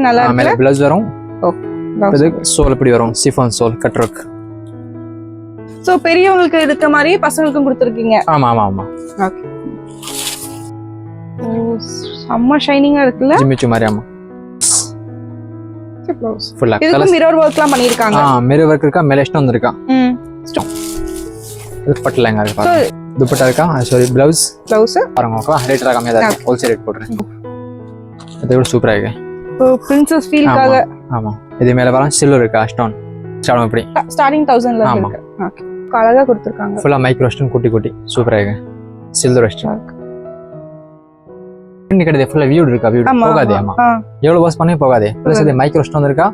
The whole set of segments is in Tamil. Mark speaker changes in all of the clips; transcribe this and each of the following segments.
Speaker 1: நல்லா இருக்கு.
Speaker 2: மேல ப்ளவுஸ் வரும்.
Speaker 1: ஓ
Speaker 2: இது சோல் இப்படி வரும். Chiffon shawl cut work.
Speaker 1: So பெரியவங்களுக்கு இருக்க மாதிரி பசங்களுக்கும் கொடுத்திருக்கீங்க.
Speaker 2: ஆமா ஆமா ஆமா.
Speaker 1: ஓகே. ஓ செம்ம ஷைனிங்கா இருக்குல்ல?
Speaker 2: ஜிமிச்சு மாதிரி ஆமா.
Speaker 1: ப்ளவுஸ்
Speaker 2: ஃபுல்லா
Speaker 1: இதுக்கு மிரர் வர்க்லாம் பண்ணிருக்காங்க.
Speaker 2: மிரர் வர்க் இருக்கா, மேல ஸ்டோன் இருக்கா. இது பட்டு லெங்கா இருக்கு பாருங்க. துப்பட்டா இருக்கா, சாரி ப்ளவுஸ் பாருங்க. ஓகேவா, ரேட் கம்மியா தான் இருக்கு. ஹோல்சேல் ரேட் போடுறேன். இது கூட சூப்பரா இருக்கு.
Speaker 1: ஓ பிரின்சஸ் ஃபீல்காக.
Speaker 2: ஆமா. இது மேல பாருங்க சில்வர் இருக்கா, ஸ்டோன் ஸ்டார்ட் இப்படி
Speaker 1: ஸ்டார்டிங் 1000 ல இருக்கு. ஓகே. அழகா கொடுத்திருக்காங்க.
Speaker 2: ஃபுல்லா மைக்ரோ ஸ்டோன் குட்டி குட்டி சூப்பரா இருக்கு. சில்வர் ஸ்டோன் கிடையாது. ஃபுல்லா வியூ இருக்கா, வியூ போகாதே. ஆமா. எவ்வளவு வாஷ் பண்ணே போகாதே. ப்ளஸ் இது மைக்ரோ ஸ்டோன் இருக்கா,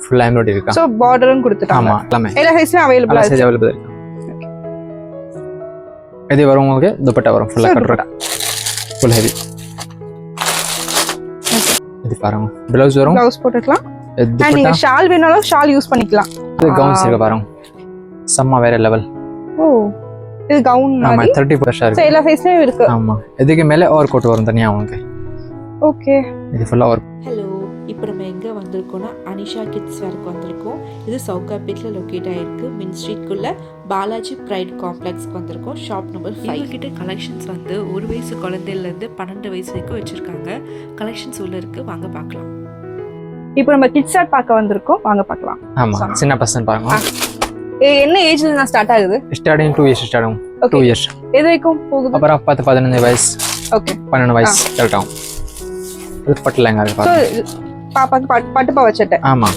Speaker 2: ஃபுல்லா எம்ப்ராய்டரி இருக்கா.
Speaker 1: சோ பார்டரும் கொடுத்துட்டாங்க.
Speaker 2: ஆமா எல்லாமே
Speaker 1: எல்லா சைஸ்லயும் அவேலபிள்
Speaker 2: இருக்கு. சைஸ் அவேலபிள் இருக்கு. இது வரும் உங்களுக்கு துப்பட்டா வரும். ஃபுல்லா கட் இருக்கா, ஃபுல் ஹெவி. இது பாருங்க ப்ளவுஸ் வரும்.
Speaker 1: ப்ளவுஸ் போட்டுக்கலாம். அண்ட் நீங்க ஷால் வேணாலும் ஷால் யூஸ் பண்ணிக்கலாம்.
Speaker 2: இது கவுன்ஸ் இருக்கு பாருங்க. செம்ம வேற லெவல்.
Speaker 1: ஓ இது கவுன் மாதிரி.
Speaker 2: ஆமா 30% இருக்கு.
Speaker 1: எல்லா சைஸ்லயும் இருக்கு.
Speaker 2: ஆமா. இதுக்கு மேல ஓவர் கோட் வரும் தனியா உங்களுக்கு.
Speaker 1: ஓகே.
Speaker 2: இது ஃபுல்லா ஓவர்.
Speaker 3: ஹலோ, இப்போ நம்ம எங்கே வந்திருக்கோம்னா அனிஷா கிட்ஸ் வேருக்கு வந்திருக்கோம். இது சவுகார்பேட்டில் லொக்கேட் ஆகிருக்கு. மின் ஸ்ட்ரீட்குள்ளே பாலாஜி ப்ரைட் காம்ப்ளெக்ஸ்க்கு வந்திருக்கோம். Shop number 5. இவங்ககிட்ட கலெக்ஷன்ஸ் வந்து 1 வயசு குழந்தையிலேருந்து 12 வயசு வரைக்கும் வச்சுருக்காங்க. கலெக்ஷன்ஸ் உள்ள இருக்குது, வாங்க பார்க்கலாம்.
Speaker 1: இப்போ நம்ம கிட்ஸ் ஆர்ட் பார்க்க வந்திருக்கோம், வாங்க பார்க்கலாம்.
Speaker 2: ஆமா சின்ன பசங்க பாருங்க.
Speaker 1: என்ன ஏஜ்ல நான் ஸ்டார்ட் ஆகுது?
Speaker 2: ஸ்டார்டிங் 2 இயர்ஸ் ஸ்டார்ட் ஆகும். 2 இயர்ஸ்
Speaker 1: எது வரைக்கும் போகுது?
Speaker 2: அப்புறம் 10 15 வயசு.
Speaker 1: ஓகே
Speaker 2: 12 வயசு ஸ்டார்ட் ஆகும். இது பட்டு லெங்கா இருக்கு பாருங்க.
Speaker 1: பாப்பாக்கு பட்டு பாவாடை சட்டை.
Speaker 2: ஆமா.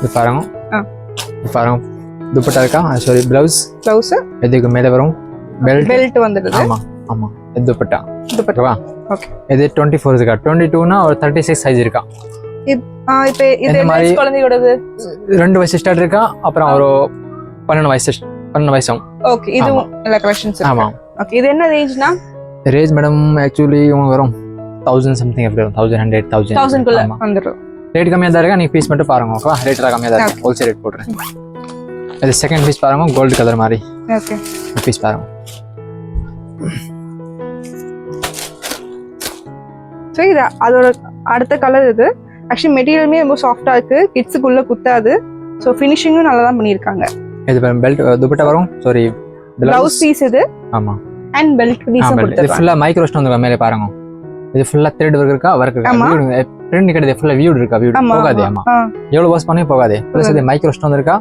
Speaker 2: இது பாருங்க. இது பாருங்க துப்பட்டா இருக்கா, சாரி ப்ளவுஸ் இதுக்கு மேல வரும். பெல்ட்
Speaker 1: வந்துடுது.
Speaker 2: ஆமா ஆமா. இது துப்பட்டா
Speaker 1: துப்பட்டா. ஓகே.
Speaker 2: இது 24 இருக்கா. 22 னா ஒரு 36 சைஸ் இருக்கா.
Speaker 1: இப்போ இது மாதிரி குழந்தையோடது
Speaker 2: 2 வயசு ஸ்டார்ட் இருக்கா. அப்புறம் ஒரு 12 வயசு.
Speaker 1: ஓகே. இது எல்லா கலெக்ஷன்ஸ் இருக்கு.
Speaker 2: ஆமா.
Speaker 1: ஓகே. இது என்ன ரேஞ்ச்னா?
Speaker 2: ரேஞ்ச் மேடம் ஆக்சுவலி உங்களுக்கு வரும் 1000 சம்திங் அப்படி வரும். 1100 1000
Speaker 1: குள்ள வந்துரும்.
Speaker 2: ரேட் கம்மியா தான் இருக்கா. நீங்க பீஸ் மட்டும் பாருங்க. ஓகே, ரேட் கம்மியா தான் இருக்கு. ஹோல்சேல் ரேட் போடுறேன். இது செகண்ட் பீஸ் பாருங்க, கோல்ட் கலர் மாதிரி.
Speaker 1: ஓகே.
Speaker 2: பீஸ் பாருங்க.
Speaker 1: சோ இது அதோட அடுத்த கலர். இது ஆக்சுவலி மெட்டீரியலுமே ரொம்ப சாஃப்டா இருக்கு. கிட்ஸுக்குள்ள குத்தாது. சோ ஃபினிஷிங்கும் நல்லா தான் பண்ணிருக்காங்க.
Speaker 2: இது பெல்ட் துப்பட்டா வரும். சாரி
Speaker 1: ப்ளவுஸ் பீஸ் இது.
Speaker 2: ஆமா.
Speaker 1: அண்ட் பெல்ட் பீஸும் கொடுத்திருக்காங்க.
Speaker 2: இது ஃபுல்லா மைக்ரோ ஸ்டோன் இருக்கு மேலே பாருங்க. இது ஃபுல்லா த்ரெட் வர்க் இருக்கா, வர்க் இருக்கா. பிரிண்ட் கிடையாது. ஃபுல்லா வியூ இருக்கா, வியூ போகாதே. ஆமா. எவ்வளவு வாஷ் பண்ணே போகாதே. ப்ளஸ் இது மைக்ரோ ஸ்டோன் இருக்கா,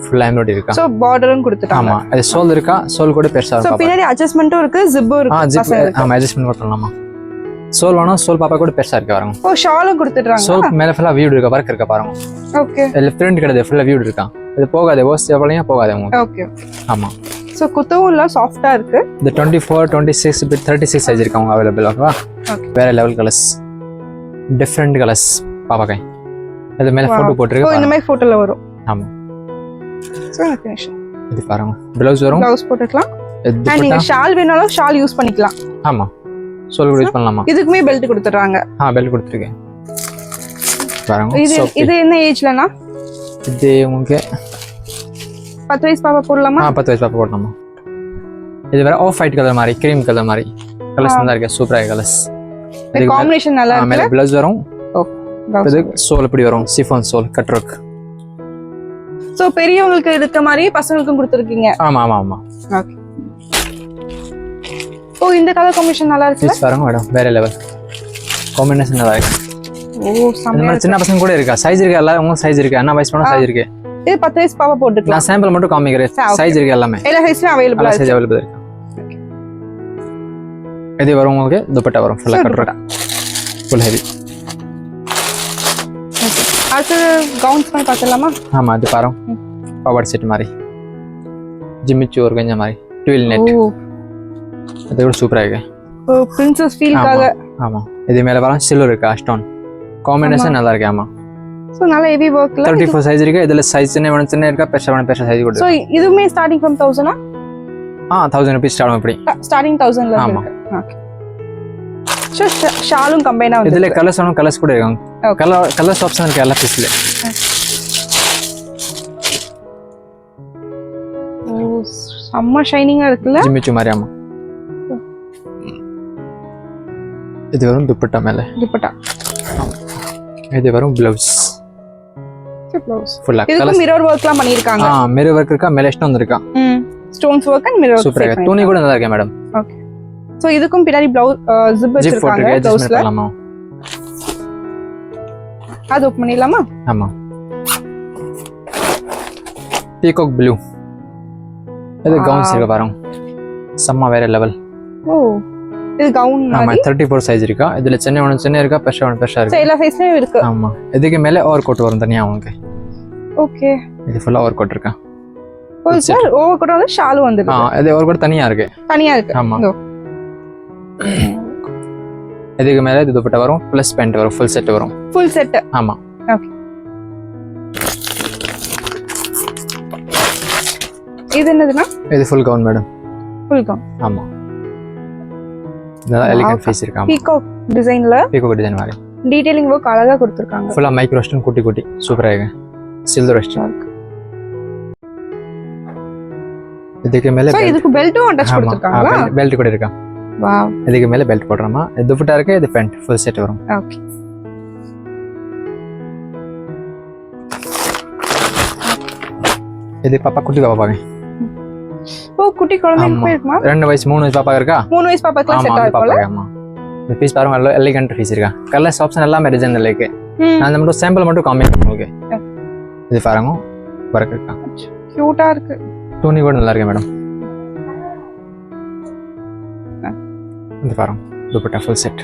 Speaker 2: ஃபுல்லா எம்ப்ராய்டரி இருக்கா.
Speaker 1: சோ பார்டரும் கொடுத்துட்டாங்க.
Speaker 2: ஆமா. இது சோல் இருக்கா, சோல் கூட பெருசா
Speaker 1: இருக்கு. சோ பின்னாடி அட்ஜஸ்ட்மென்ட்டும் இருக்கு, ஜிப்பும் இருக்கு.
Speaker 2: ஆமா அட்ஜஸ்ட்மென்ட் பண்ணலாமா. சோல் வேணும், சோல் பாப்பா கூட பெருசா இருக்கு பாருங்க.
Speaker 1: ஓ ஷாலும் கொடுத்துட்டாங்க.
Speaker 2: சோல் மேல ஃபுல்லா வியூ இருக்கா, வர்க் இருக்கா பாருங்க.
Speaker 1: ஓகே.
Speaker 2: இதுல பிரிண்ட் கிடையாது, ஃபுல்லா வியூ இருக்கா. இது போகாதே, வாஷ் எவ்வளவுயா போகாதே உங்களுக்கு.
Speaker 1: ஓகே.
Speaker 2: ஆமா.
Speaker 1: சோ குத்தவும் இல்ல, சாஃப்ட்டா இருக்கு.
Speaker 2: இந்த 24 26 பிட் 36 சைஸ் இருக்கு அவங்க அவேலபிள். ஓகேவா. வேற லெவல் கலர்ஸ், டிஃபரண்ட் கலர்ஸ் பாப்பாக்கை. இது மேல போட்டோ போட்டுருக்கு.
Speaker 1: ஓ இந்த மாதிரி போட்டோல வரும்.
Speaker 2: ஆமா.
Speaker 1: சோ ஃபினிஷிங்
Speaker 2: இது பாருங்க ப்ளவுஸ் வரும்.
Speaker 1: ப்ளவுஸ் போட்டுக்கலாம். அண்ட் நீங்க ஷால் வேணாலும் ஷால் யூஸ் பண்ணிக்கலாம்.
Speaker 2: ஆமா சோல் யூஸ் பண்ணலாமா.
Speaker 1: இதுக்குமே பெல்ட் கொடுத்துறாங்க.
Speaker 2: பெல்ட் கொடுத்துருக்கேன் பாருங்க.
Speaker 1: இது என்ன ஏஜ்லனா?
Speaker 2: இது உங்களுக்கு
Speaker 1: 10 வயசு பாப்பா போடலாமா?
Speaker 2: 10 வயசு பாப்பா போடலாமா. இது வேற ஆஃப் ஒயிட் கலர் மாதிரி, கிரீம் கலர் மாதிரி கலர்ஸ் நல்லா இருக்கு. சூப்பரா இருக்கு கலர்ஸ்.
Speaker 1: இந்த காம்பினேஷன் நல்லா இருக்கு.
Speaker 2: மேல ப்ளவுஸ் வரும்.
Speaker 1: ஓ
Speaker 2: இது சோல் இப்படி வரும். Chiffon shawl cut work.
Speaker 1: So பெரியவங்களுக்கு இருக்க மாதிரி பசங்களுக்கும் கொடுத்திருக்கீங்க.
Speaker 2: ஆமா ஆமா ஆமா.
Speaker 1: ஓகே. ஓ இந்த கலர் காம்பினேஷன் நல்லா இருக்கு.
Speaker 2: பீஸ் பாருங்க மேடம், வேற லெவல் காம்பினேஷன் நல்லா இருக்கு.
Speaker 1: ஓ செம்ம.
Speaker 2: சின்ன பசங்க கூட இருக்கா, சைஸ் இருக்கு. எல்லாரும் சைஸ் இருக்கு. என்ன வயசு பண்ணா சைஸ் இருக்கு.
Speaker 1: இது 10 வயசு பாப்பா போட்டுக்கலாம்.
Speaker 2: நான் சாம்பிள் மட்டும் காமிக்கிறேன். சைஸ் இருக்கு எல்லாமே.
Speaker 1: எல்லா சைஸ்லயும் அவேலபிள்
Speaker 2: சைஸ் அவேலபிள் இருக்கு. இது வரும் உங்களுக்கு துப்பட்டா வரும். ஃபுல்லா கட் ஒர்க், ஃபுல் ஹெவி.
Speaker 1: அடுத்து கவுன்ஸ் பண்ணி பார்த்தலாமா?
Speaker 2: ஆமா இது பாருங்க பாவாடை செட் மாதிரி, ஜிமிச்சு ஒரு கொஞ்சம் மாதிரி ட்வில் நெட். இது கூட சூப்பரா இருக்கு.
Speaker 1: ஓ பிரின்சஸ் ஃபீல்காக.
Speaker 2: ஆமா. இது மேல பாருங்க சில்வர் இருக்கா, ஸ்டோன் காம்பினேஷன் நல்லா இருக்கு. ஆமா.
Speaker 1: சோ நல்ல ஹெவி வர்க்ல
Speaker 2: 34 சைஸ் இருக்கு. இதுல சைஸ் சின்ன இருக்கா, பெருசா சைஸ் கூட.
Speaker 1: சோ இதுமே ஸ்டார்டிங் फ्रॉम 1000 ஆ?
Speaker 2: 1000 ரூபீஸ் ஸ்டார்ட் ஆகும். இப்படி
Speaker 1: ஸ்டார்டிங் 1000 ல இருக்கு. ஓகே. சோ ஷாலும் கம்பைனா வந்து
Speaker 2: இதுல கலர்ஸ் கூட இருக்காங்க. கலர்ஸ் ஆப்ஷன் இருக்கு எல்லா பீஸ்ல.
Speaker 1: ஓ செம்ம ஷைனிங்கா இருக்குல்ல.
Speaker 2: ஜிமிச்சு மாதிரி. ஆமா. இது வரும் துப்பட்டா மேலே.
Speaker 1: துப்பட்டா.
Speaker 2: இது வரும் ப்ளவுஸ்.
Speaker 1: ப்ளவுஸ்.
Speaker 2: ஃபுல்லா
Speaker 1: இதுக்கு மிரர் வர்க்லாம் பண்ணிருக்காங்க.
Speaker 2: மிரர் வர்க் இருக்கா, மேலே ஸ்டோன் இருக்கா.
Speaker 1: Stones work and mirror work.
Speaker 2: சூப்பரா இருக்கு. துணி கூட நல்லா இருக்கு மேடம்.
Speaker 1: ஓகே. சோ இதுக்கும் பின்னாடி ப்ளவுஸ் ஜிப் வச்சிருக்காங்க ப்ளவுஸ்ல. அது ஓபன் பண்ணிடலாமா?
Speaker 2: ஆமா. Peacock blue. இது கவுன்ஸ் இருக்கு பாருங்க. செம்ம வேற லெவல்.
Speaker 1: ஓ இது கவுன்
Speaker 2: ஆமா
Speaker 1: மாதிரி.
Speaker 2: 34 சைஸ் இருக்கா. இதுல சின்ன ஒன்று சின்ன இருக்கா, பெருசா ஒன்று பெருசா இருக்கு.
Speaker 1: எல்லா சைஸ்லயும் இருக்கு.
Speaker 2: ஆமா. இதுக்கு மேலே ஓவர் கோட் வரும் தனியா உங்களுக்கு.
Speaker 1: ஓகே.
Speaker 2: இது ஃபுல்லா ஓவர் கோட் இருக்கா.
Speaker 1: ஓ சார் ஓவர் கோட் வந்து ஷால் வந்துருக்கு.
Speaker 2: இது ஓவர் கோட் தனியா இருக்கு.
Speaker 1: தனியா இருக்கு.
Speaker 2: ஆமா. இதுக்கு மேலே இது துப்பட்டா வரும், ப்ளஸ் பேண்ட் வரும், ஃபுல் செட் வரும்.
Speaker 1: Full set.
Speaker 2: ஆமா.
Speaker 1: ஓகே. இது என்னதுன்னா? இது
Speaker 2: full gown madam.
Speaker 1: Full gown.
Speaker 2: ஆமா. நல்லா எலிகன்ட் ஃபேஸ் இருக்கு. ஆமா.
Speaker 1: பீகாக் டிசைன்ல.
Speaker 2: பீகாக் டிசைன் மாதிரி.
Speaker 1: டீடைலிங் வர்க் அழகா கொடுத்திருக்காங்க.
Speaker 2: ஃபுல்லா மைக்ரோ ஸ்டோன் குட்டி குட்டி சூப்பரா இருக்கு. Silver stone. இதுக்கு மேலே
Speaker 1: சோ இதுக்கு பெல்ட்டும் அட்டாச் கொடுத்திருக்காங்களா?
Speaker 2: பெல்ட் கூட இருக்கா.
Speaker 1: வாவ்.
Speaker 2: இதுக்கு மேலே பெல்ட் போடுறோமா. இது துப்பட்டா இருக்கு, இது பேண்ட் ஃபுல் செட் வரும்.
Speaker 1: ஓகே.
Speaker 2: இது பாப்பா குட்டி பாப்பாங்க.
Speaker 1: ஓ குட்டி குழந்தைக்கு இருக்குமா?
Speaker 2: 2 வயசு 3 வயசு பாப்பா இருக்கா.
Speaker 1: 3 வயசு பாப்பாக்கு செட் ஆகும்ல.
Speaker 2: ஆமா. இந்த பீஸ் பாருங்க, எலிகன்ட் பீஸ் இருக்கா. கலர்ஸ் ஆப்ஷன் எல்லாமே டிசைன் இருக்கு. நான் இந்த மட்டும் சாம்பிள் மட்டும் காமிக்கிறேன் உங்களுக்கு. இது பாருங்க வர்க் இருக்கா.
Speaker 1: கியூட்டா இருக்கு.
Speaker 2: துணி கூட நல்லா இருக்கு மேடம். இது பாருங்க துப்பட்டா ஃபுல் செட்.